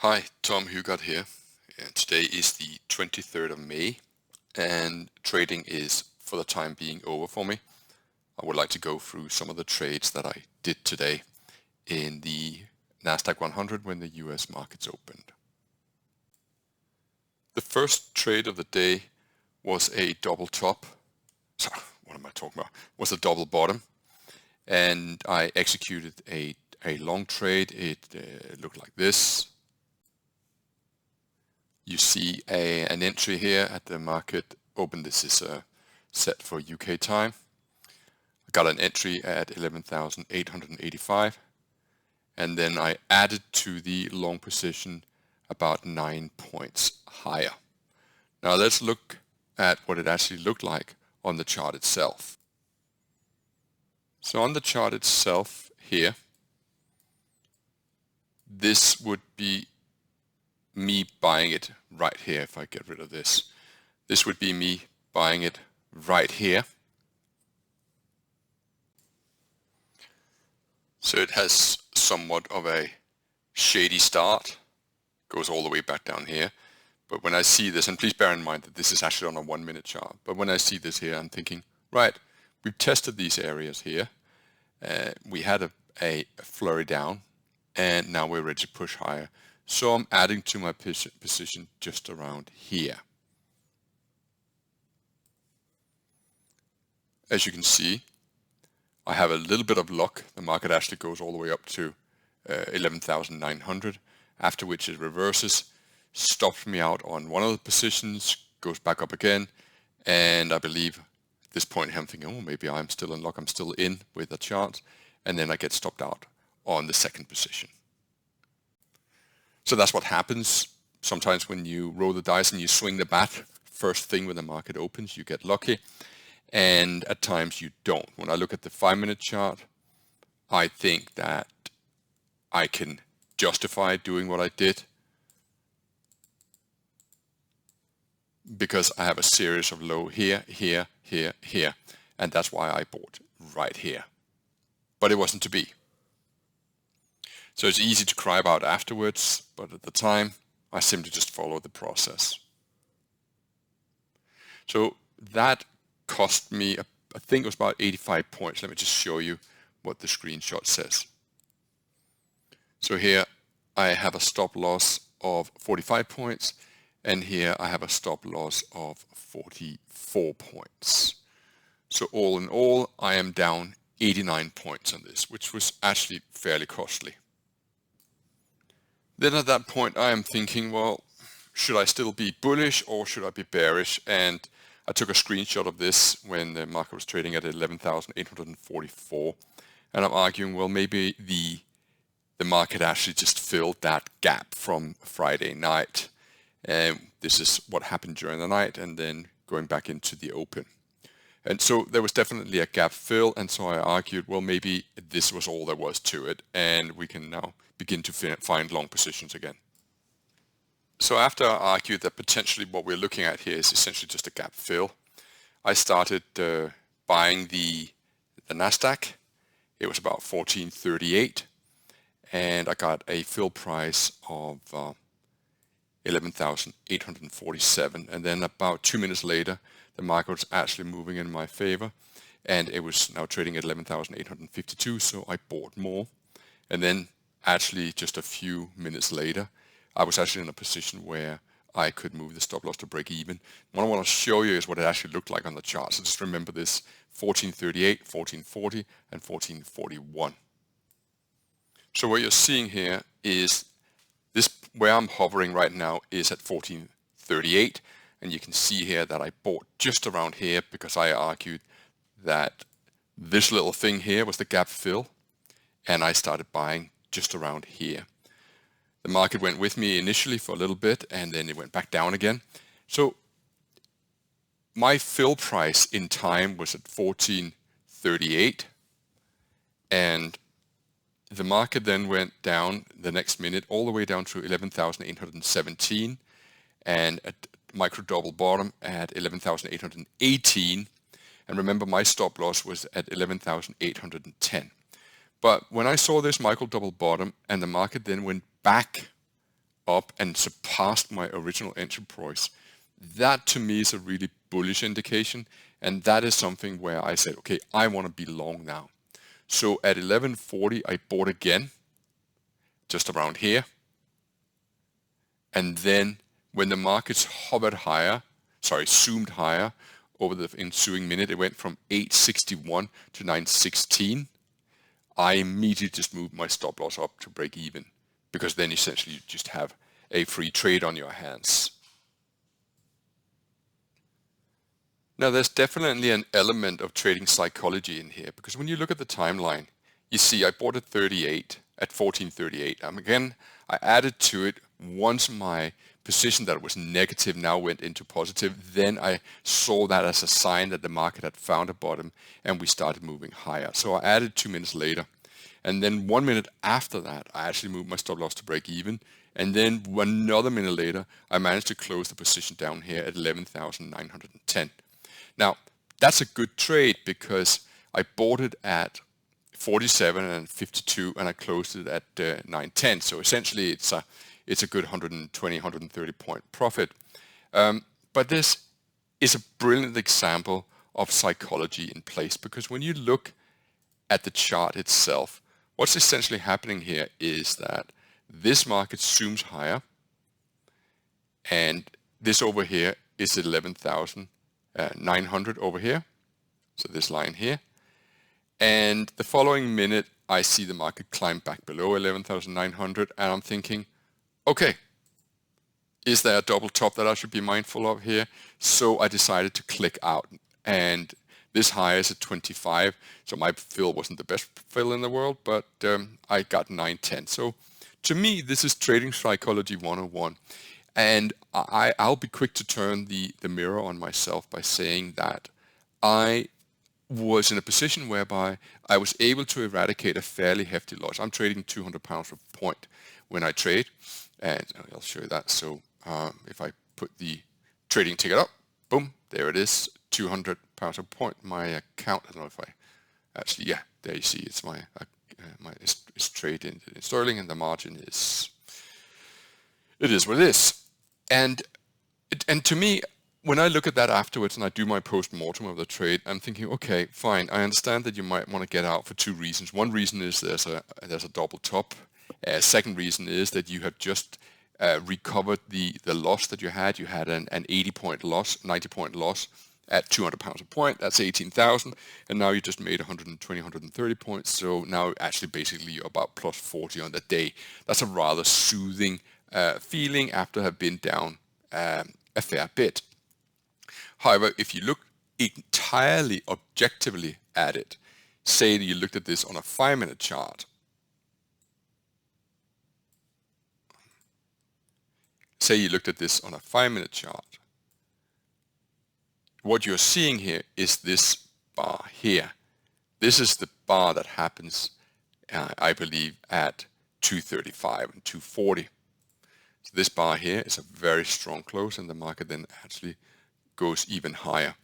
Hi, Tom Hugart here. And today is the 23rd of May and trading is for the time being over for me. I would like to go through some of the trades that I did today in the Nasdaq 100 when the US markets opened. The first trade of the day was a double top. Sorry, what am I talking about? Was a double bottom, and I executed a long trade. It looked like this. You see an entry here at the market open. This is set for UK time. I got an entry at 11,885, and then I added to the long position about 9 points higher. Now let's look at what it actually looked like on the chart itself. So on the chart itself here, this would be me buying it right here. If I get rid of this, this would be me buying it right here. So it has somewhat of a shady start, goes all the way back down here. But when I see this, and please bear in mind that this is actually on a 1 minute chart, but when I see this here, I'm thinking, right, we've tested these areas here. We had a flurry down, and now we're ready to push higher. So I'm adding to my position just around here. As you can see, I have a little bit of luck. The market actually goes all the way up to 11,900, after which it reverses, stops me out on one of the positions, goes back up again, and I believe at this point I'm thinking, oh, maybe I'm still in luck, I'm still in with a chance, and then I get stopped out on the second position. So that's what happens sometimes when you roll the dice and you swing the bat first thing when the market opens. You get lucky, and at times you don't. When I look at the 5 minute chart, I think that I can justify doing what I did because I have a series of low here, here, here, here, and that's why I bought right here. But it wasn't to be. So it's easy to cry about afterwards, but at the time, I simply just followed the process. So that cost me, I think it was about 85 points. Let me just show you what the screenshot says. So here I have a stop loss of 45 points, and here I have a stop loss of 44 points. So all in all, I am down 89 points on this, which was actually fairly costly. Then at that point I am thinking, well, should I still be bullish or should I be bearish? And I took a screenshot of this when the market was trading at 11,844, and I'm arguing, well, maybe the market actually just filled that gap from Friday night, and this is what happened during the night and then going back into the open. And so there was definitely a gap fill, and so I argued, well, maybe this was all there was to it, and we can now begin to find long positions again. So after I argued that potentially what we're looking at here is essentially just a gap fill, I started buying the Nasdaq. It was about 1438, and I got a fill price of 11,847, and then about 2 minutes later, the market was actually moving in my favor, and it was now trading at 11,852, so I bought more. And then actually just a few minutes later, I was actually in a position where I could move the stop loss to break even. What I want to show you is what it actually looked like on the chart. So just remember this: 1438, 1440, and 1441. So what you're seeing here is this, where I'm hovering right now is at 1438. And you can see here that I bought just around here because I argued that this little thing here was the gap fill, and I started buying just around here. The market went with me initially for a little bit, and then it went back down again. So my fill price in time was at 1438, and the market then went down the next minute all the way down to 11,817, and at micro double bottom at 11,818, and remember my stop loss was at 11,810. But when I saw this micro double bottom and the market then went back up and surpassed my original entry price, that to me is a really bullish indication. And that is something where I said, okay, I want to be long now. So at 11:40, I bought again, just around here. And then when the markets zoomed higher over the ensuing minute, it went from 861 to 916. I immediately just moved my stop loss up to break even, because then essentially you just have a free trade on your hands. Now there's definitely an element of trading psychology in here, because when you look at the timeline, you see I bought at 38 at 1438. Again, I added to it once my position that was negative now went into positive. Then I saw that as a sign that the market had found a bottom and we started moving higher. So I added 2 minutes later. And then 1 minute after that, I actually moved my stop loss to break even. And then another minute later, I managed to close the position down here at 11,910. Now, that's a good trade because I bought it at 47 and 52 and I closed it at 910. So essentially it's a good 120, 130 point profit. But this is a brilliant example of psychology in place, because when you look at the chart itself, what's essentially happening here is that this market zooms higher, and this over here is 11,900 over here. So this line here. And the following minute, I see the market climb back below 11,900, and I'm thinking, okay, is there a double top that I should be mindful of here? So I decided to click out, and this high is at 25. So my fill wasn't the best fill in the world, but I got 910. So to me, this is trading psychology 101. And I'll be quick to turn the mirror on myself by saying that I was in a position whereby I was able to eradicate a fairly hefty loss. I'm trading 200 pounds per point when I trade, and I'll show you that. So if I put the trading ticket up, boom, there it is, 200 pounds per point. My account, I don't know if I actually, yeah, there you see, it's my it's trade in sterling, and the margin is, it is what it is. And to me, when I look at that afterwards and I do my post-mortem of the trade, I'm thinking, okay, fine. I understand that you might want to get out for two reasons. One reason is there's a double top. Second reason is that you have just recovered the loss that you had. You had an 80-point loss, 90-point loss at 200 pounds a point. That's 18,000. And now you just made 120, 130 points. So now actually basically you're about plus 40 on the day. That's a rather soothing feeling after have been down a fair bit. However, if you look entirely objectively at it, say that you looked at this on a 5-minute chart, what you're seeing here is this bar here. This is the bar that happens, I believe, at 235 and 240. So this bar here is a very strong close, and the market then actually goes even higher.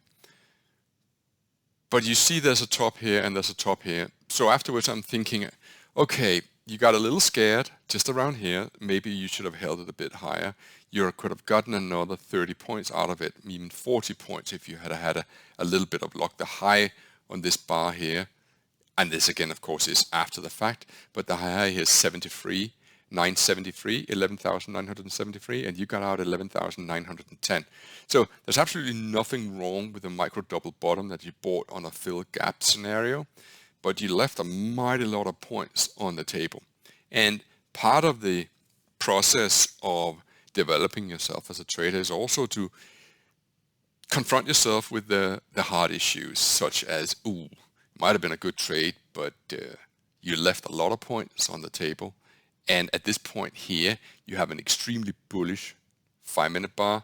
But you see there's a top here and there's a top here. So afterwards I'm thinking, okay, you got a little scared just around here. Maybe you should have held it a bit higher. You could have gotten another 30 points out of it, even 40 points if you had had a little bit of luck. The high on this bar here, and this again of course is after the fact, but the high here is 11,973, and you got out 11,910. So there's absolutely nothing wrong with the micro double bottom that you bought on a fill gap scenario, but you left a mighty lot of points on the table. And part of the process of developing yourself as a trader is also to confront yourself with the hard issues, such as, might have been a good trade, but you left a lot of points on the table. And at this point here, you have an extremely bullish 5-minute bar.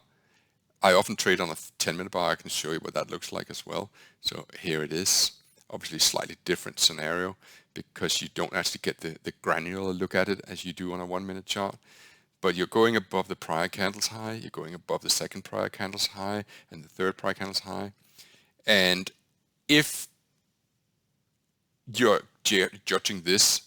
I often trade on a 10-minute bar. I can show you what that looks like as well. So here it is. Obviously slightly different scenario because you don't actually get the granular look at it as you do on a 1-minute chart. But you're going above the prior candle's high. You're going above the second prior candle's high and the third prior candle's high. And if you're judging this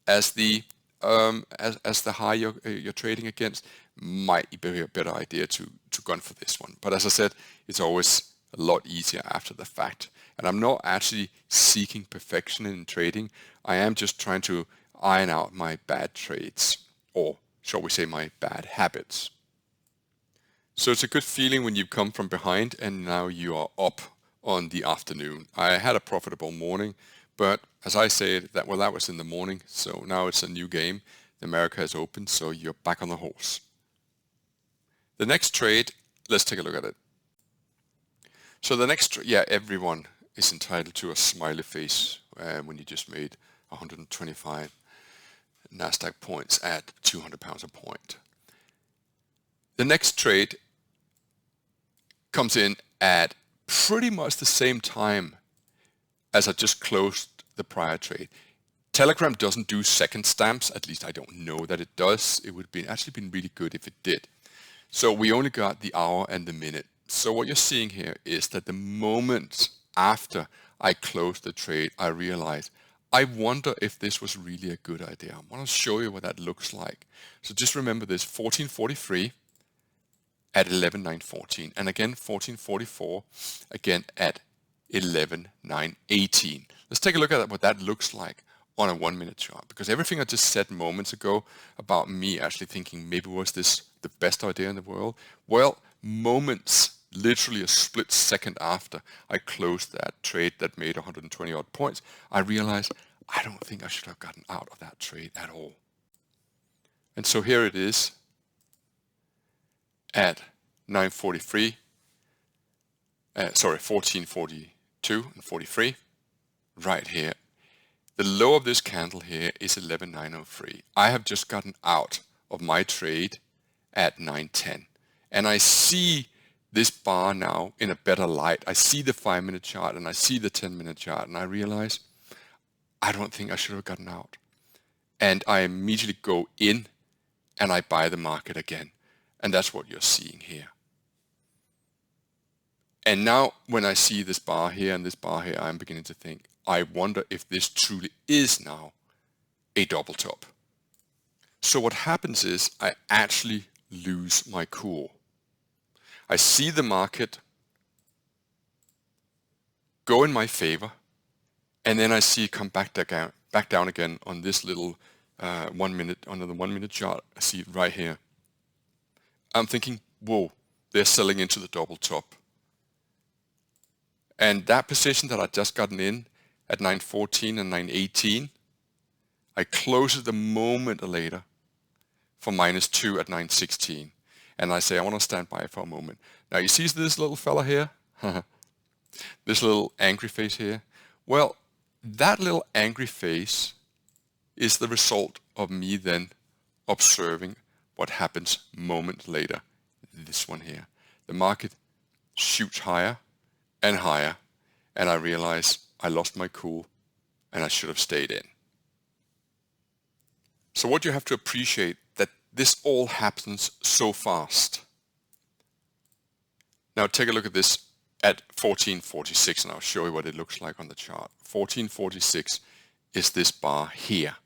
as the as the high you're trading against, might be a better idea to gun for this one. But as I said, it's always a lot easier after the fact. And I'm not actually seeking perfection in trading. I am just trying to iron out my bad trades, or shall we say my bad habits. So it's a good feeling when you come from behind and now you are up on the afternoon. I had a profitable morning, but as I said, that was in the morning, so now it's a new game. America has opened, so you're back on the horse. The next trade, let's take a look at it. So the next, everyone is entitled to a smiley face when you just made 125 NASDAQ points at 200 pounds a point. The next trade comes in at pretty much the same time as I just closed the prior trade. Telegram doesn't do second stamps, at least I don't know that it does. It would have actually been really good if it did. So we only got the hour and the minute. So what you're seeing here is that the moment after I closed the trade, I realized, I wonder if this was really a good idea. I want to show you what that looks like. So just remember this, 1443 at 11,914, and again 1444 again at 11,918. Let's take a look at what that looks like on a 1 minute chart, because everything I just said moments ago about me actually thinking maybe was this the best idea in the world, well, moments, literally a split second after I closed that trade that made 120 odd points, I realized I don't think I should have gotten out of that trade at all. And so here it is at 943, 1442 and 43, right here. The low of this candle here is 11,903. I have just gotten out of my trade at 910, and I see this bar now in a better light. I see the 5 minute chart and I see the 10 minute chart, and I realize I don't think I should have gotten out. And I immediately go in and I buy the market again. And that's what you're seeing here. And now when I see this bar here and this bar here, I'm beginning to think, I wonder if this truly is now a double top. So what happens is I actually lose my cool. I see the market go in my favor, and then I see it come back down again on this little 1 minute, under the 1 minute chart. I see it right here. I'm thinking, whoa, they're selling into the double top. And that position that I just gotten in at 914 and 918, I close it a moment later for -2 at 916. And I say, I want to stand by for a moment. Now you see this little fella here? This little angry face here? Well, that little angry face is the result of me then observing what happens moment later. This one here. The market shoots higher and higher, and I realize I lost my cool and I should have stayed in. So what you have to appreciate, that this all happens so fast. Now take a look at this at 1446, and I'll show you what it looks like on the chart. 1446 is this bar here.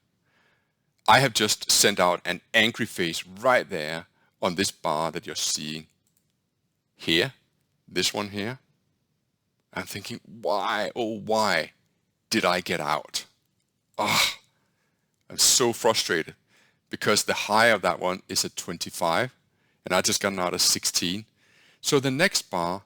I have just sent out an angry face right there on this bar that you're seeing here, this one here. I'm thinking, why, oh why did I get out? I'm so frustrated because the high of that one is at 25 and I just gotten out at 16. So the next bar,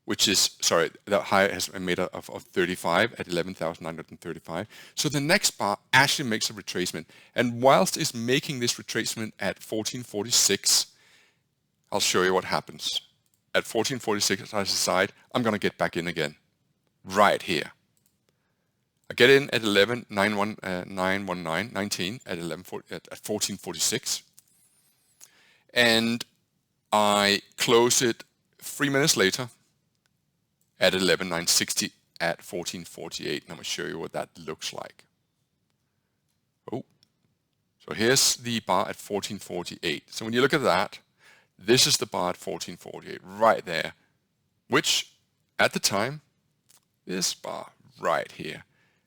which is, sorry, the high has made of 35 at 11,935. So the next bar actually makes a retracement. And whilst it's making this retracement at 1446, I'll show you what happens. At 1446, I decide I'm going to get back in again, right here. I get in at 19 at 1446, and I close it 3 minutes later at 11,960 at 1448. And I'm going to show you what that looks like. Oh, so here's the bar at 1448. So when you look at that, this is the bar at 1448 right there, which at the time, this bar right here.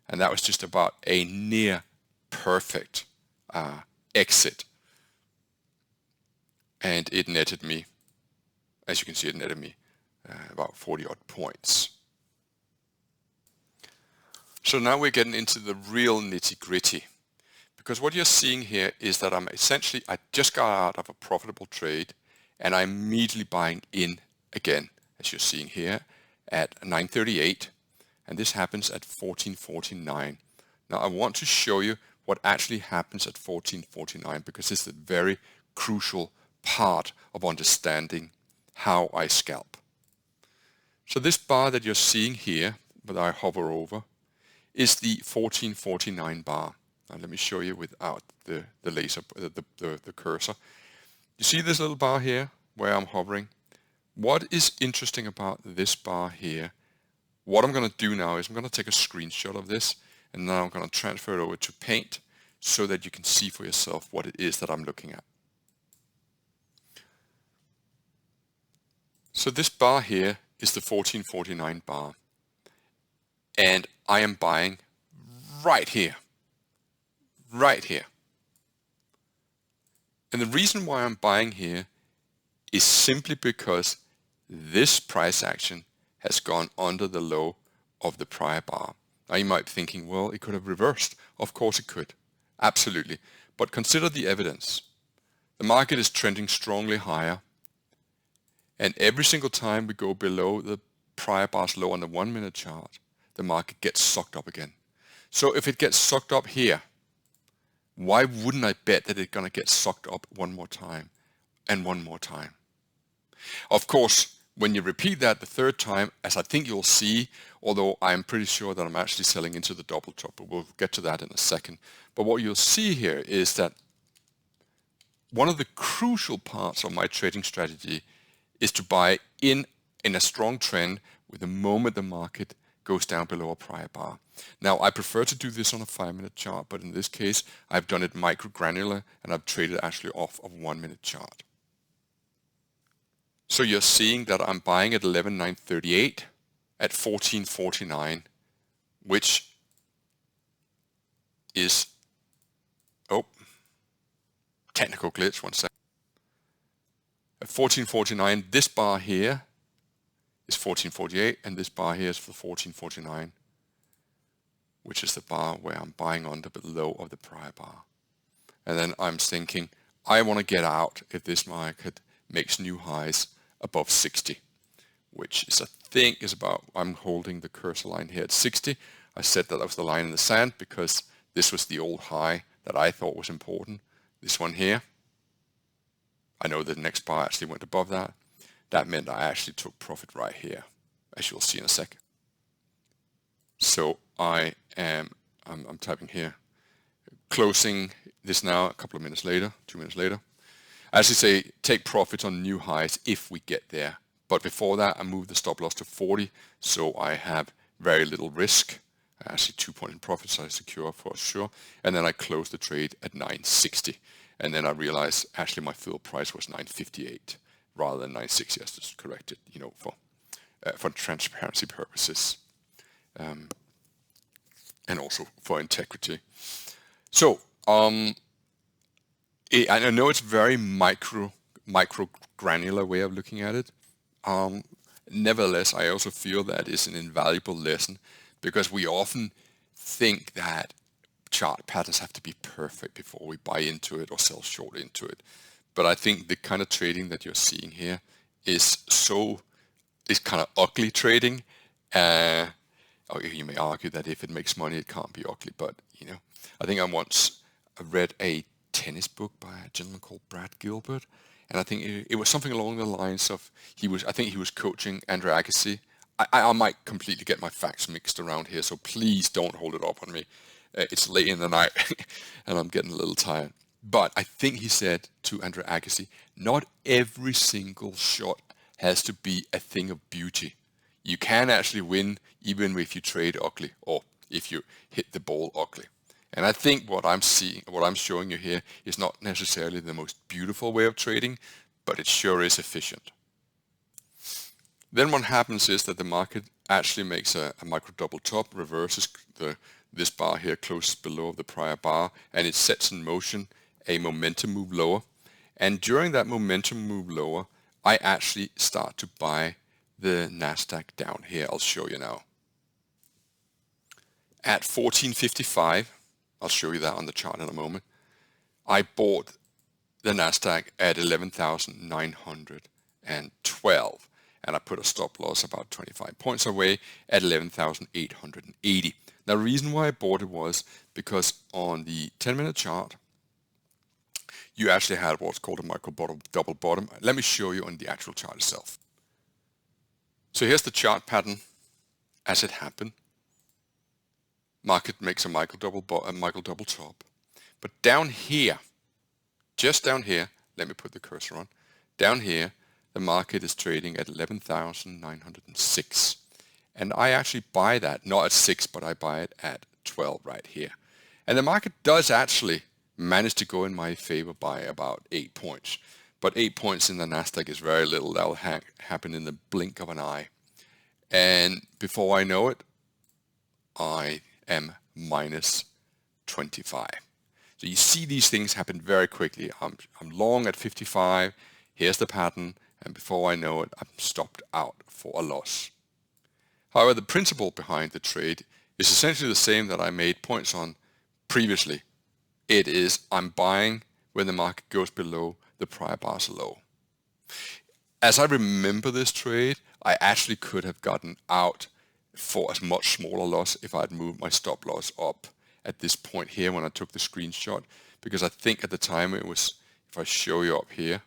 And that was just about a near perfect exit. And it netted me, as you can see, it netted me about 40 odd points. So now we're getting into the real nitty gritty, because what you're seeing here is that I just got out of a profitable trade and I'm immediately buying in again, as you're seeing here at 938, and this happens at 1449. Now I want to show you what actually happens at 1449, because it's a very crucial part of understanding how I scalp. So this bar that you're seeing here, that I hover over, is the 1449 bar. Now let me show you without the laser, the cursor. You see this little bar here where I'm hovering? What is interesting about this bar here, what I'm going to do now is I'm going to take a screenshot of this, and now I'm going to transfer it over to Paint so that you can see for yourself what it is that I'm looking at. So this bar here is the 1449 bar, and I am buying right here. And the reason why I'm buying here is simply because this price action has gone under the low of the prior bar. Now you might be thinking, well, it could have reversed. Of course it could, absolutely. But consider the evidence. The market is trending strongly higher, and every single time we go below the prior bar's low on the 1 minute chart, the market gets sucked up again. So if it gets sucked up here, why wouldn't I bet that it's going to get sucked up one more time and one more time? Of course, when you repeat that the third time, as I think you'll see, although I'm pretty sure that I'm actually selling into the double top, but we'll get to that in a second. But what you'll see here is that one of the crucial parts of my trading strategy is to buy in a strong trend with the moment the market goes down below a prior bar. Now, I prefer to do this on a 5-minute chart, but in this case, I've done it micro granular, and I've traded actually off of 1 minute chart. So you're seeing that I'm buying at 11,938 at 1449, which is, technical glitch, 1 second. At 1449, this bar here is 1448, and this bar here is for 1449, which is the bar where I'm buying on the low of the prior bar. And then I'm thinking, I want to get out if this market makes new highs above 60, which is, I think, is about, I'm holding the cursor line here at 60. I said that was the line in the sand because this was the old high that I thought was important. This one here, I know the next bar actually went above that. That meant I actually took profit right here, as you'll see in a second. So I'm typing here, closing this now a couple of minutes later, 2 minutes later. I actually say take profits on new highs if we get there. But before that, I moved the stop loss to 40, so I have very little risk. Actually 2 point in profits I secure for sure. And then I closed the trade at 960. And then I realized actually my fill price was 958 rather than 960. I just corrected, for transparency purposes, and also for integrity. So I know it's very micro granular way of looking at it. Nevertheless, I also feel that it's an invaluable lesson, because we often think that chart patterns have to be perfect before we buy into it or sell short into it. But I think the kind of trading that you're seeing here is kind of ugly trading. You may argue that if it makes money, it can't be ugly. But I think I once read a tennis book by a gentleman called Brad Gilbert, and I think it was something along the lines of I think he was coaching Andre Agassi. I might completely get my facts mixed around here, so please don't hold it up on me. It's late in the night and I'm getting a little tired. But I think he said to Andre Agassi, not every single shot has to be a thing of beauty. You can actually win even if you trade ugly, or if you hit the ball ugly. And I think what I'm showing you here is not necessarily the most beautiful way of trading, but it sure is efficient. Then what happens is that the market actually makes a micro double top, reverses the this bar here closes below the prior bar, and it sets in motion a momentum move lower. And during that momentum move lower, I actually start to buy the Nasdaq down here. I'll show you now. At 14.55, I'll show you that on the chart in a moment, I bought the Nasdaq at 11,912, and I put a stop loss about 25 points away at 11,880. Now, the reason why I bought it was because on the 10-minute chart, you actually had what's called a micro double bottom. Let me show you on the actual chart itself. So here's the chart pattern as it happened. Market makes a micro double top, but down here, just down here, let me put the cursor on. Down here, the market is trading at 11,906. And I actually buy that, not at 6, but I buy it at 12 right here. And the market does actually manage to go in my favor by about 8 points. But 8 points in the Nasdaq is very little. That will happen in the blink of an eye. And before I know it, I am minus 25. So you see these things happen very quickly. I'm long at 55. Here's the pattern. And before I know it, I'm stopped out for a loss. However, the principle behind the trade is essentially the same that I made points on previously. It is I'm buying when the market goes below the prior bar's low. As I remember this trade, I actually could have gotten out for a much smaller loss if I had moved my stop loss up at this point here when I took the screenshot, because I think at the time it was, if I show you up here,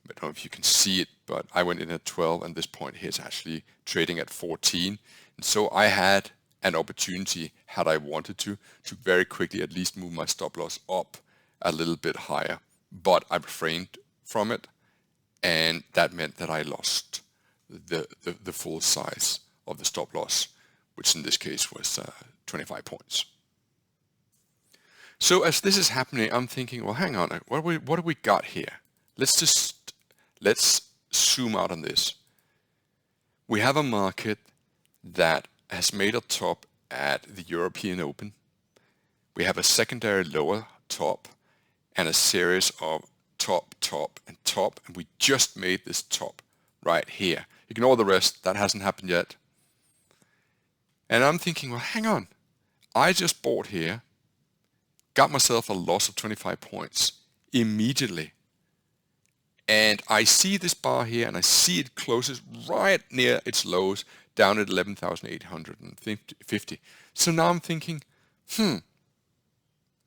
I don't know if you can see it, but I went in at 12 and this point here is actually trading at 14. And so I had an opportunity, had I wanted to very quickly at least move my stop loss up a little bit higher, but I refrained from it, and that meant that I lost the full size of the stop loss, which in this case was 25 points. So as this is happening, I'm thinking, well, hang on, what have we got here? Let's zoom out on this. We have a market that has made a top at the European Open. We have a secondary lower top and a series of top, and we just made this top right here. Ignore the rest, that hasn't happened yet. And I'm thinking, well, hang on, I just bought here, got myself a loss of 25 points immediately. And I see this bar here, and I see it closes right near its lows down at 11,850. So now I'm thinking,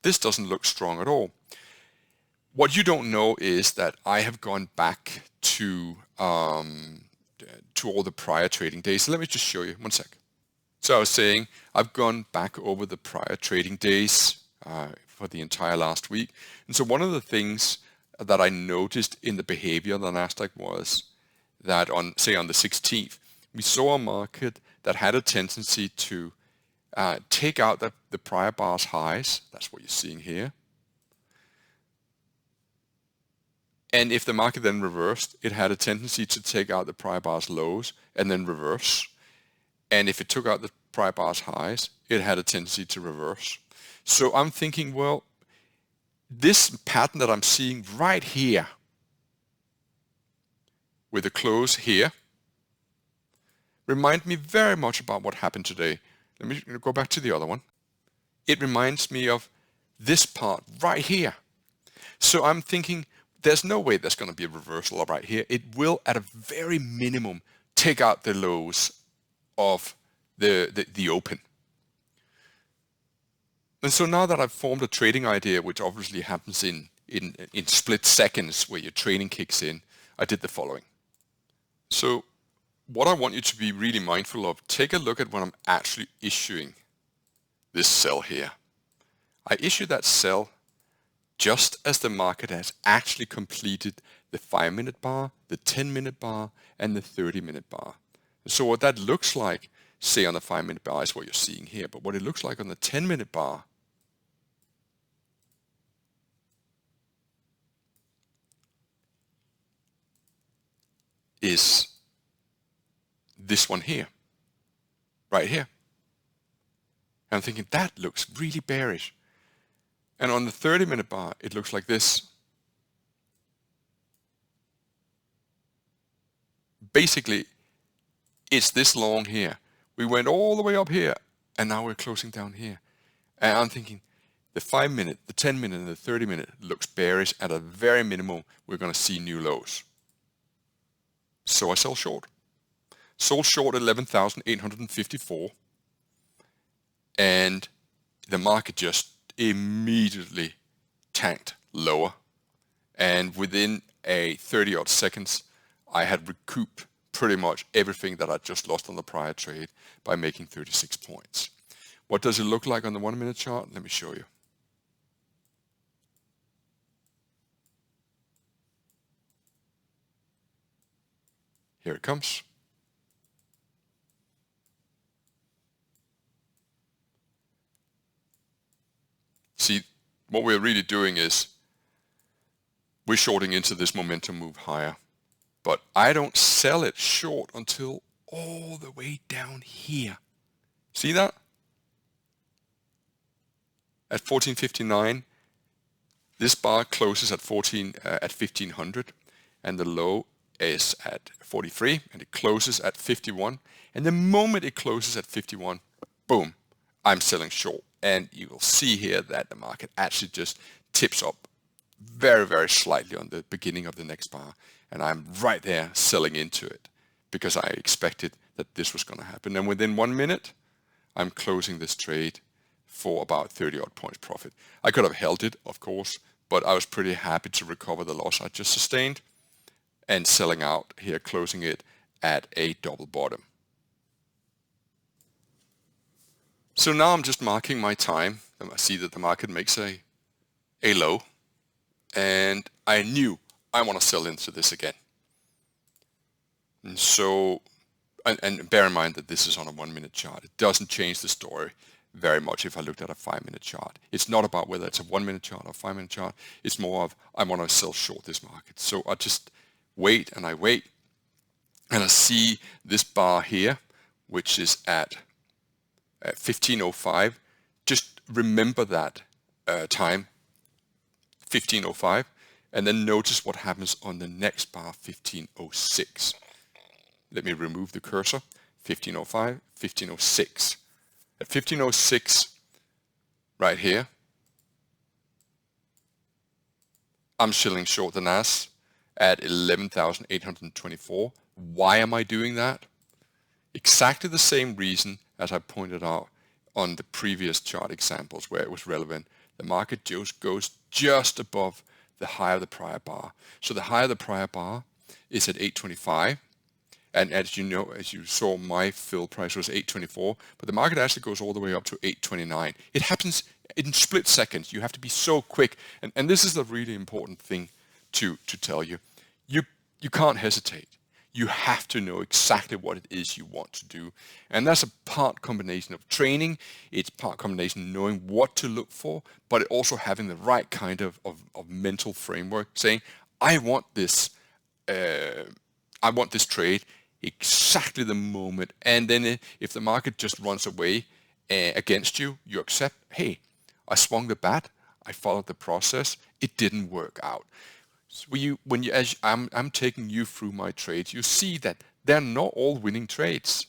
this doesn't look strong at all. What you don't know is that I have gone back to all the prior trading days. So let me just show you, one sec. So I was saying, I've gone back over the prior trading days for the entire last week. And so one of the things that I noticed in the behavior of the Nasdaq was that on, say, on the 16th, we saw a market that had a tendency to take out the prior bar's highs. That's what you're seeing here. And if the market then reversed, it had a tendency to take out the prior bar's lows and then reverse. And if it took out the prior bar's highs, it had a tendency to reverse. So I'm thinking, well, this pattern that I'm seeing right here with a close here remind me very much about what happened today. Let me go back to the other one. It reminds me of this part right here. So I'm thinking there's no way there's going to be a reversal right here. It will, at a very minimum, take out the lows of the open. And so now that I've formed a trading idea, which obviously happens in split seconds where your training kicks in, I did the following. So what I want you to be really mindful of, take a look at when I'm actually issuing this sell here. I issue that sell just as the market has actually completed the 5-minute bar, the 10-minute bar, and the 30-minute bar. So what that looks like, say on the 5-minute bar, is what you're seeing here. But what it looks like on the 10-minute bar is this one here, right here. I'm thinking, that looks really bearish. And on the 30-minute bar, it looks like this. Basically, it's this long here. We went all the way up here, and now we're closing down here. And I'm thinking, the 5-minute, the 10-minute, and the 30-minute looks bearish. At a very minimum, we're going to see new lows. So I sell short. Sold short 11,854. And the market just immediately tanked lower. And within a 30-odd seconds, I had recouped pretty much everything that I just lost on the prior trade by making 36 points. What does it look like on the 1-minute chart? Let me show you. Here it comes. See, what we're really doing is we're shorting into this momentum move higher. But I don't sell it short until all the way down here. See that? At 1459, this bar closes at 1500, and the low is at 43, and it closes at 51. And the moment it closes at 51, boom, I'm selling short. And you will see here that the market actually just tips up very, very slightly on the beginning of the next bar. And I'm right there selling into it because I expected that this was going to happen. And within 1 minute, I'm closing this trade for about 30-odd points profit. I could have held it, of course, but I was pretty happy to recover the loss I just sustained and selling out here, closing it at a double bottom. So now I'm just marking my time. I see that the market makes a low, and I knew I want to sell into this again. And so, and bear in mind that this is on a 1-minute chart. It doesn't change the story very much if I looked at a 5-minute chart. It's not about whether it's a 1-minute chart or a 5-minute chart. It's more of I want to sell short this market. So I just wait and I wait, and I see this bar here, which is at 1505. Just remember that time, 1505, and then notice what happens on the next bar, 1506. Let me remove the cursor. 1505, 1506. At 1506, right here, I'm shilling short the NAS at 11,824. Why am I doing that? Exactly the same reason as I pointed out on the previous chart examples where it was relevant. The market just goes just above the high of the prior bar. So the high of the prior bar is at 825. And as you know, as you saw, my fill price was 824, but the market actually goes all the way up to 829. It happens in split seconds. You have to be so quick. And this is the really important thing to tell you. You can't hesitate. You have to know exactly what it is you want to do. And that's a part combination of training. It's part combination knowing what to look for, but also having the right kind of mental framework, saying, I want this trade exactly the moment. And then if the market just runs away against you, you accept, hey, I swung the bat, I followed the process, it didn't work out. So as I'm taking you through my trades, you see that they're not all winning trades.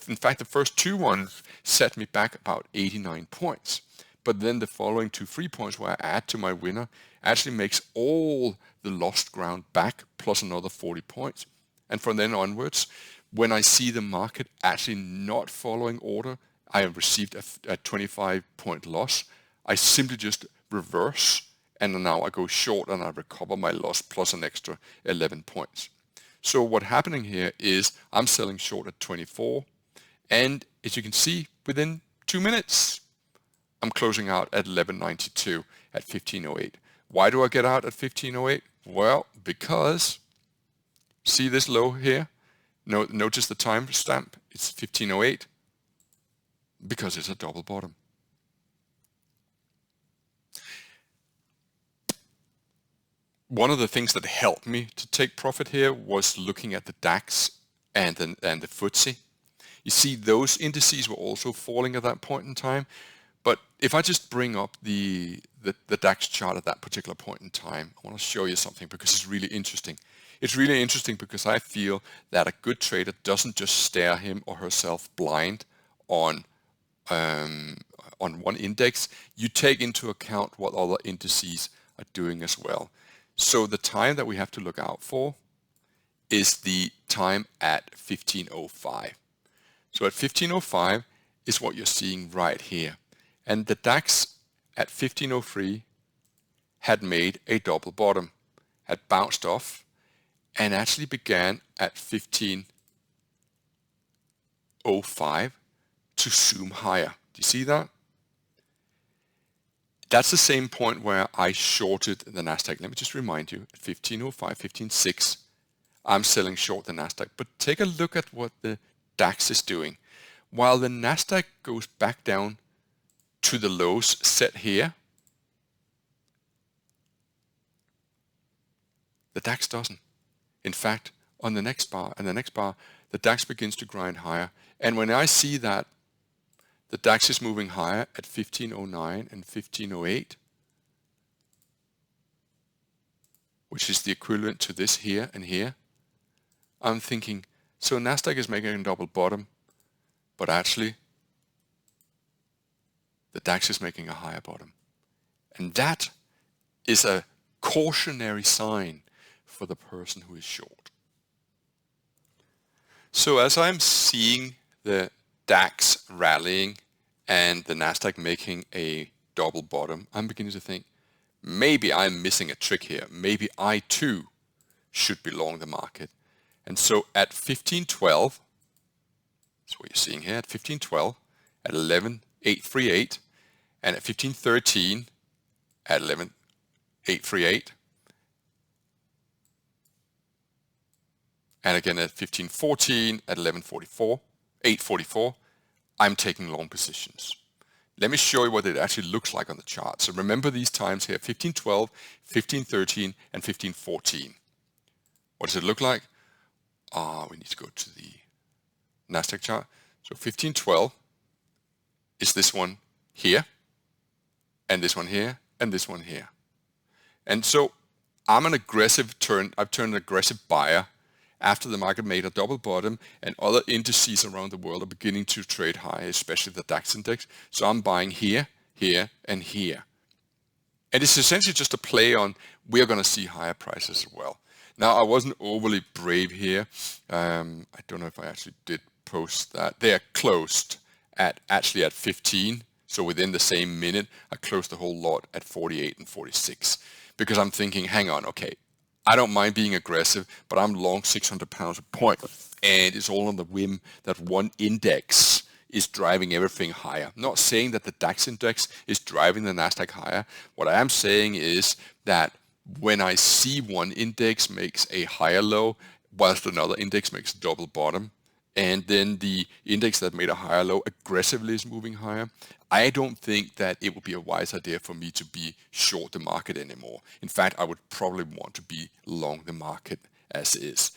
In fact, the first 2 ones set me back about 89 points. But then the following 2 free points where I add to my winner actually makes all the lost ground back plus another 40 points. And from then onwards, when I see the market actually not following order, I have received a 25-point loss. I simply just reverse, and now I go short and I recover my loss plus an extra 11 points. So what's happening here is I'm selling short at 24, and as you can see, within 2 minutes, I'm closing out at 1192 at 1508. Why do I get out at 1508? Well, because see this low here? Notice the time stamp. It's 1508 because it's a double bottom. One of the things that helped me to take profit here was looking at the DAX and the FTSE. You see those indices were also falling at that point in time. But if I just bring up the DAX chart at that particular point in time, I want to show you something because it's really interesting. It's really interesting because I feel that a good trader doesn't just stare him or herself blind on one index. You take into account what other indices are doing as well. So the time that we have to look out for is the time at 1505. So at 1505 is what you're seeing right here. And the DAX at 1503 had made a double bottom, had bounced off, and actually began at 1505 to zoom higher. Do you see that? That's the same point where I shorted the Nasdaq. Let me just remind you, at 1505, 1506, I'm selling short the Nasdaq. But take a look at what the DAX is doing. While the Nasdaq goes back down to the lows set here, the DAX doesn't. In fact, on the next bar and the next bar, the DAX begins to grind higher. And when I see that the DAX is moving higher at 1509 and 1508, which is the equivalent to this here and here, I'm thinking, so Nasdaq is making a double bottom, but actually the DAX is making a higher bottom. And that is a cautionary sign for the person who is short. So as I'm seeing the DAX rallying and the Nasdaq making a double bottom, I'm beginning to think, maybe I'm missing a trick here. Maybe I too should be long the market. And so at 1512, that's what you're seeing here, at 1512, at 11,838, and at 1513, at 11,838, and again at 1514, at 844, I'm taking long positions. Let me show you what it actually looks like on the chart. So remember these times here, 1512, 1513, and 1514. What does it look like? We need to go to the Nasdaq chart. So 1512 is this one here, and this one here, and this one here. And so I'm an aggressive turn. I've turned an aggressive buyer after the market made a double bottom and other indices around the world are beginning to trade high, especially the DAX index. So I'm buying here, here, and here. And it's essentially just a play on we're going to see higher prices as well. Now, I wasn't overly brave here. I don't know if I actually did post that. They are closed at 15. So within the same minute, I closed the whole lot at 48 and 46 because I'm thinking, hang on, okay, I don't mind being aggressive, but I'm long 600 pounds a point. And it's all on the whim that one index is driving everything higher. I'm not saying that the DAX index is driving the Nasdaq higher. What I am saying is that when I see one index makes a higher low, whilst another index makes a double bottom, and then the index that made a higher low aggressively is moving higher, I don't think that it would be a wise idea for me to be short the market anymore. In fact, I would probably want to be long the market as is.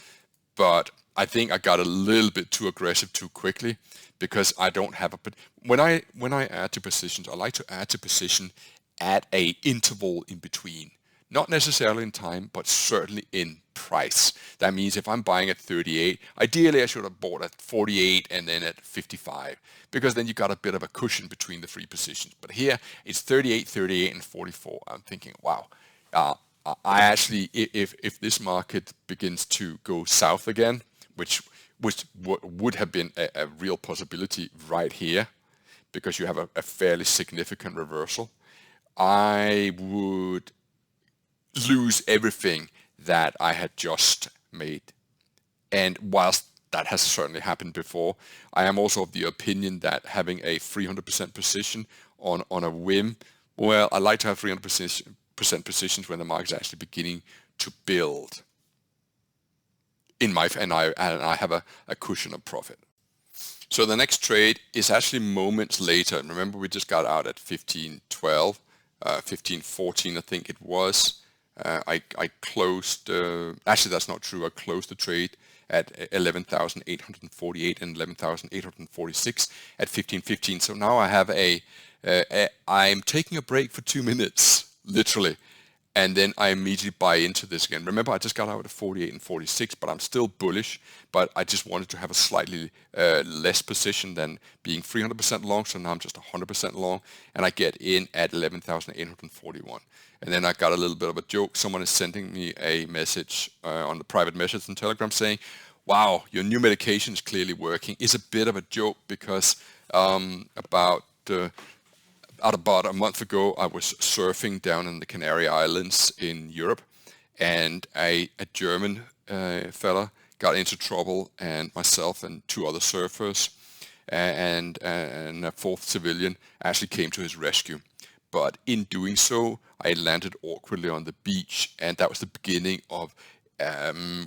But I think I got a little bit too aggressive too quickly because I don't have a... When I add to positions, I like to add to position at a interval in between. Not necessarily in time, but certainly in price. That means if I'm buying at 38, ideally I should have bought at 48 and then at 55, because then you got a bit of a cushion between the three positions. But here it's 38, 38, and 44. I'm thinking, wow, I actually, if this market begins to go south again, which would have been a real possibility right here, because you have a fairly significant reversal, I would lose everything that I had just made. And whilst that has certainly happened before, I am also of the opinion that having a 300% position on a whim, well, I like to have 300% positions when the market is actually beginning to build. And I have a cushion of profit. So the next trade is actually moments later. Remember, we just got out at 1512, 1514, I think it was. I closed, actually that's not true, I closed the trade at 11,848 and 11,846 at 15.15. So now I have I'm taking a break for 2 minutes, literally. And then I immediately buy into this again. Remember, I just got out at 48 and 46, but I'm still bullish. But I just wanted to have a slightly less position than being 300% long. So now I'm just 100% long. And I get in at 11,841. And then I got a little bit of a joke. Someone is sending me a message on the private message on Telegram saying, wow, your new medication is clearly working. It's a bit of a joke because about a month ago, I was surfing down in the Canary Islands in Europe, and a German fella got into trouble, and myself and 2 other surfers and a 4th civilian actually came to his rescue. But in doing so, I landed awkwardly on the beach, and that was the beginning of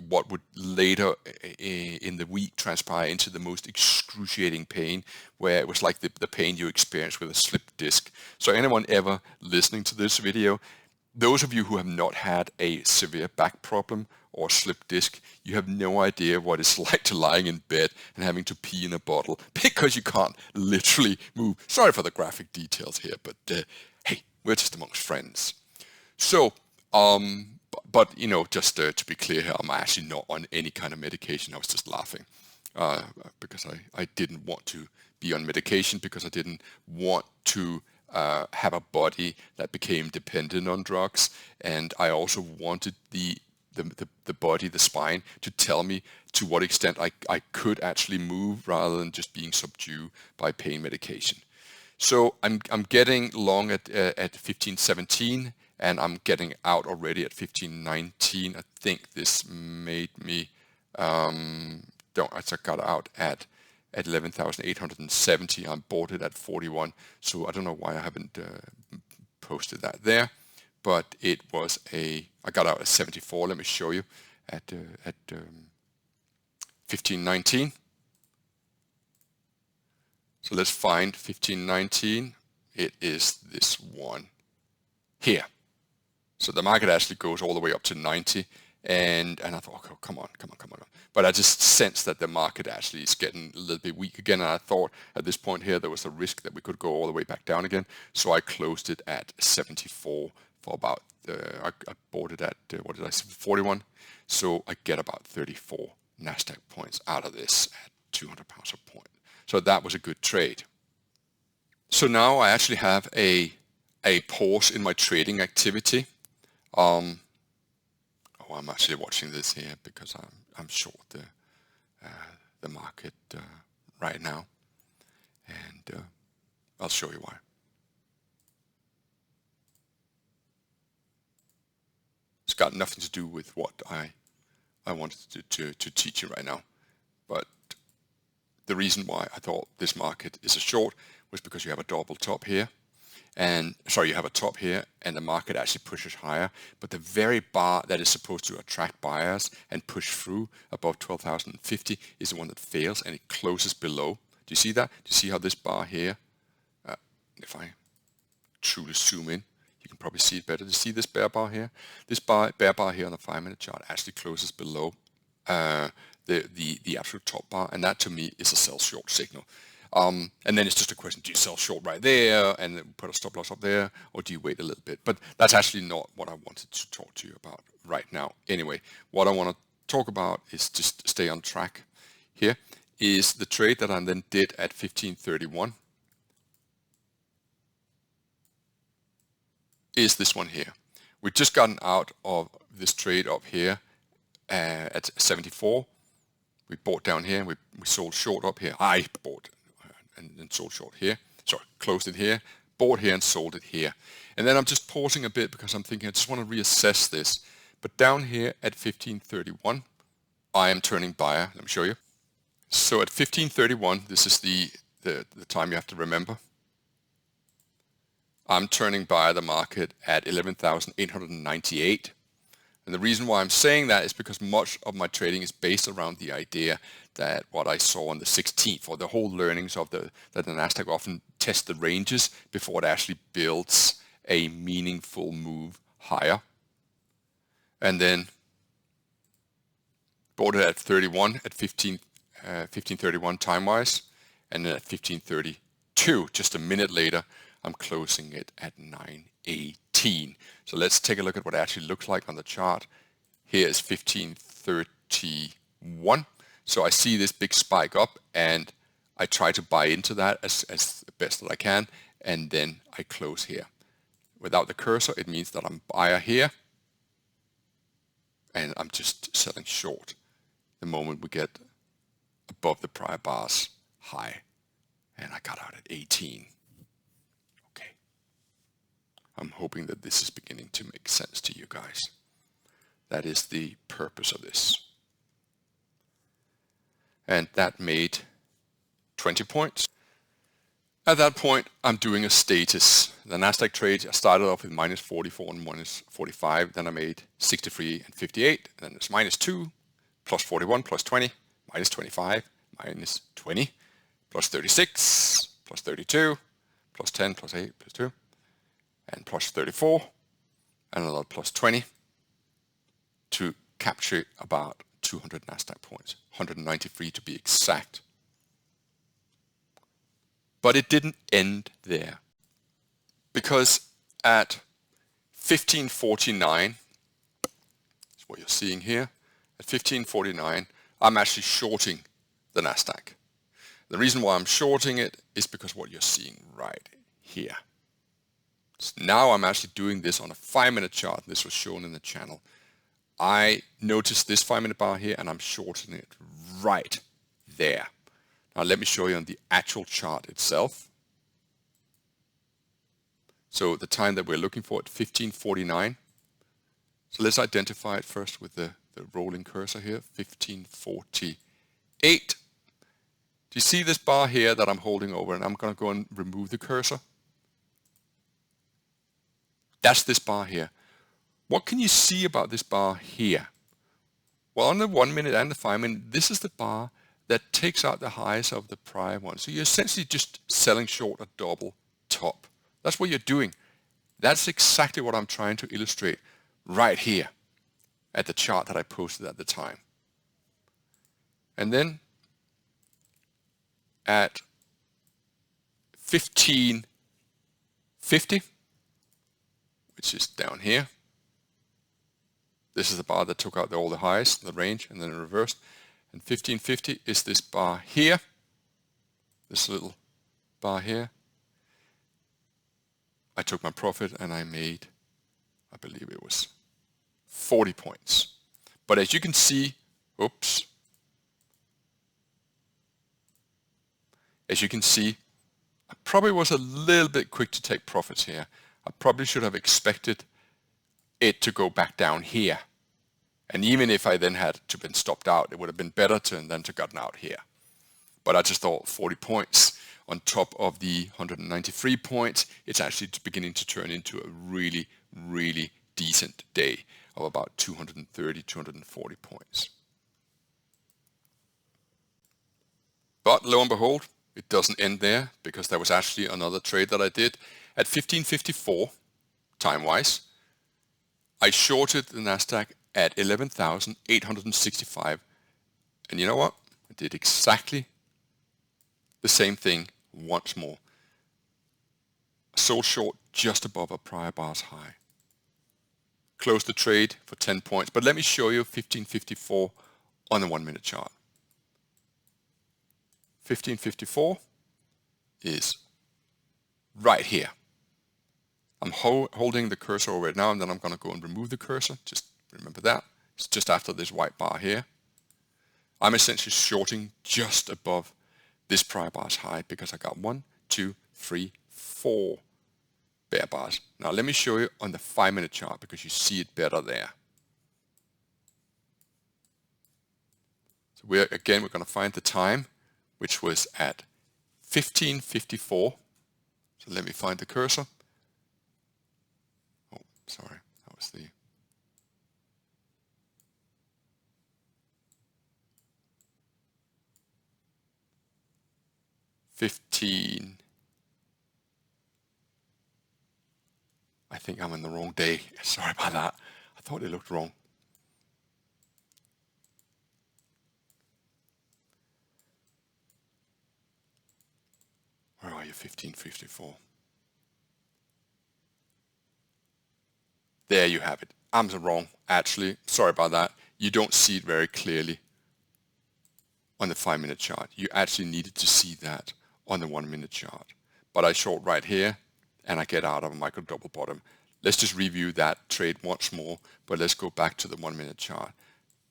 what would later in the week transpire into the most excruciating pain, where it was like the pain you experience with a slipped disc. So anyone ever listening to this video, those of you who have not had a severe back problem or slipped disc, you have no idea what it's like to lying in bed and having to pee in a bottle because you can't literally move. Sorry for the graphic details here, but hey, we're just amongst friends. So, but you know, just to be clear here, I'm actually not on any kind of medication. I was just laughing because I didn't want to be on medication, because I didn't want to have a body that became dependent on drugs, and I also wanted the body, the spine, to tell me to what extent I could actually move rather than just being subdued by pain medication. So I'm getting long at 15.17. And I'm getting out already at 15.19. I think this made me, I got out at 11,870. I'm bought it at 41. So I don't know why I haven't posted that there. But it was I got out at 74. Let me show you at 15.19. So let's find 15.19. It is this one here. So the market actually goes all the way up to 90, and I thought, okay, come on. But I just sensed that the market actually is getting a little bit weak again, and I thought at this point here there was a risk that we could go all the way back down again. So I closed it at 74 for about, I bought it at, 41. So I get about 34 NASDAQ points out of this at 200 pounds a point. So that was a good trade. So now I actually have a pause in my trading activity. I'm actually watching this here because I'm short the market right now, and I'll show you why. It's got nothing to do with what I wanted to teach you right now, but the reason why I thought this market is a short was because you have a double top here. And sorry, you have a top here, and the market actually pushes higher, but the very bar that is supposed to attract buyers and push through above 12,050 is the one that fails, and it closes below. Do you see that? Do you see how this bar here, if I truly zoom in, you can probably see it better. Do you see this bear bar here? This bear bar here on the 5-minute chart actually closes below the absolute top bar, and that to me is a sell short signal. And then it's just a question, do you sell short right there and put a stop loss up there, or do you wait a little bit? But that's actually not what I wanted to talk to you about right now. Anyway, what I want to talk about is just stay on track here, is the trade that I then did at 15.31 is this one here. We've just gotten out of this trade up here at 74. We bought down here, and we sold short up here. I bought and sold short here. Sorry, closed it here, bought here and sold it here. And then I'm just pausing a bit because I'm thinking I just want to reassess this. But down here at 15.31, I am turning buyer. Let me show you. So at 15.31, this is the time you have to remember. I'm turning buyer the market at 11,898. And the reason why I'm saying that is because much of my trading is based around the idea that what I saw on the 16th, or the whole learnings of that the NASDAQ often tests the ranges before it actually builds a meaningful move higher. And then bought it at 31 at 1531 time-wise, and then at 1532, just a minute later, I'm closing it at 918. So let's take a look at what it actually looks like on the chart. Here is 1531. So I see this big spike up, and I try to buy into that as the best that I can, and then I close here. Without the cursor, it means that I'm buyer here, and I'm just selling short the moment we get above the prior bar's high. And I got out at 18. Okay. I'm hoping that this is beginning to make sense to you guys. That is the purpose of this. And that made 20 points. At that point, I'm doing a status. The Nasdaq trade, I started off with minus 44 and minus 45. Then I made 63 and 58. And then it's minus 2, plus 41, plus 20, minus 25, minus 20, plus 36, plus 32, plus 10, plus 8, plus 2, and plus 34, and another plus 20 to capture about 200 Nasdaq points, 193 to be exact. But it didn't end there, because at 1549, that's what you're seeing here, at 1549, I'm actually shorting the Nasdaq. The reason why I'm shorting it is because what you're seeing right here. So now I'm actually doing this on a 5-minute chart. This was shown in the channel. I noticed this 5-minute bar here, and I'm shorting it right there. Now let me show you on the actual chart itself. So the time that we're looking for at 1549. So let's identify it first with the rolling cursor here, 1548. Do you see this bar here that I'm holding over? And I'm going to go and remove the cursor. That's this bar here. What can you see about this bar here? Well, on the 1 minute and the 5 minute, this is the bar that takes out the highs of the prior one. So you're essentially just selling short a double top. That's what you're doing. That's exactly what I'm trying to illustrate right here at the chart that I posted at the time. And then at 1550, which is down here, this is the bar that took out all the highs, the range, and then it reversed. And 1550 is this bar here, this little bar here. I took my profit and I made, I believe it was 40 points. But as you can see, oops. As you can see, I probably was a little bit quick to take profits here. I probably should have expected it to go back down here. And even if I then had to been stopped out, it would have been better than to gotten out here. But I just thought 40 points on top of the 193 points, it's actually beginning to turn into a really, really decent day of about 230, 240 points. But lo and behold, it doesn't end there, because there was actually another trade that I did at 1554 time-wise. I shorted the Nasdaq at 11,865, and you know what? I did exactly the same thing once more. Sold short just above a prior bar's high. Closed the trade for 10 points, but let me show you 1554 on the 1 minute chart. 1554 is right here. I'm holding the cursor over it now, and then I'm going to go and remove the cursor. Just remember that. It's just after this white bar here. I'm essentially shorting just above this prior bar's high because I got 1, 2, 3, 4 bear bars. Now let me show you on the 5 minute chart because you see it better there. So we're going to find the time, which was at 1554. So let me find the cursor. Oh, sorry, that was the... I think I'm in the wrong day. Sorry about that. I thought it looked wrong. you 1554? There you have it. I'm wrong, actually. Sorry about that. You don't see it very clearly on the 5-minute chart. You actually needed to see that on the 1-minute chart. But I short right here, and I get out of a micro double bottom. Let's just review that trade once more, but let's go back to the 1-minute chart,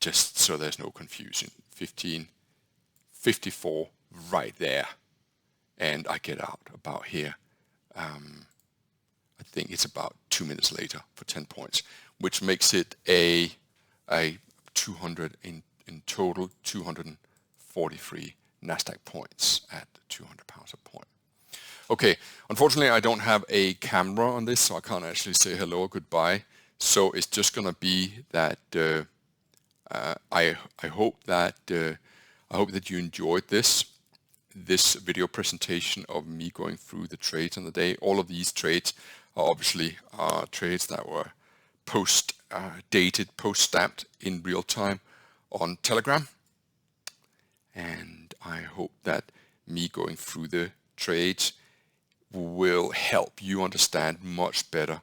just so there's no confusion. 1554 right there, and I get out about here. I think it's about 2 minutes later for 10 points, which makes it a 200 in total, 243 NASDAQ points at 200 pounds a point. Okay, unfortunately I don't have a camera on this, so I can't actually say hello or goodbye. So it's just gonna be that I hope that you enjoyed this video presentation of me going through the trades on the day. All of these trades are obviously trades that were dated, post-stamped in real time on Telegram. And I hope that me going through the trades will help you understand much better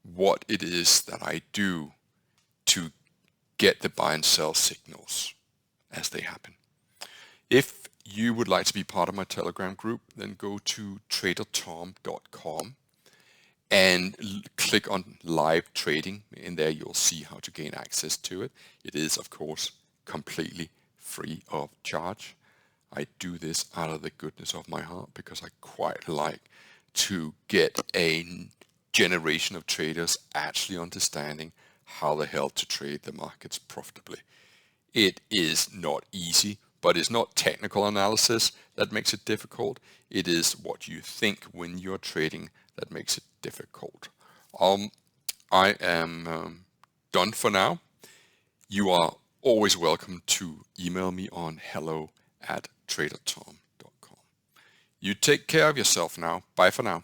what it is that I do to get the buy and sell signals as they happen. If you would like to be part of my Telegram group, then go to tradertom.com and click on live trading. In there you'll see how to gain access to it. It is, of course, completely free of charge. I do this out of the goodness of my heart because I quite like to get a generation of traders actually understanding how the hell to trade the markets profitably. It is not easy, but it's not technical analysis that makes it difficult. It is what you think when you're trading that makes it difficult. I am done for now. You are always welcome to email me on hello@tradertom.com. You take care of yourself now. Bye for now.